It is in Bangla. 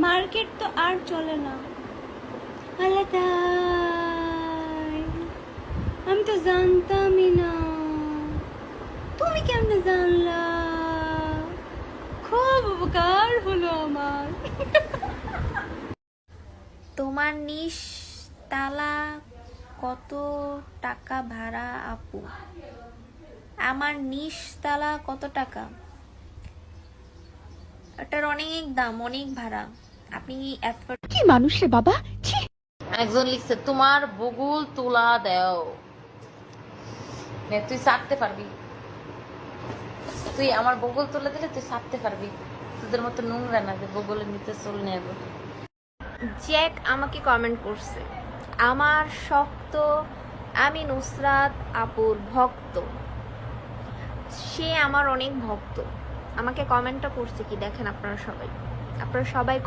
মার্কেট তো আর চলে না। আলাদা, আমি তো জানতামই না। তুমি কেমনে জানলা? খুব উপকার হলো আমার। তোমার নিচতলা কত টাকা ভাড়া আপু? আমার নিচতলা কত টাকা? এটার অনেক দাম, অনেক ভাড়া। আপনি কি মানুষ রে বাবা, ছি। একজন লিখছে তোমার বগুল তুলা দেও, নে তুই চাটতে পারবি, তুই আমার বগুল তুলে দিলে তুই চাটতে পারবি, তোদের মতো নোংরা না যে বগুলের নিতে চল নিয়ে যাবো। জ্যাক আমাকে কমেন্ট করছে, আমার শক্ত, আমি নুসরাত আপুর ভক্ত। সে আমার অনেক ভক্ত। আমাকে কমেন্টটা করছে কি দেখেন আপনারা সবাই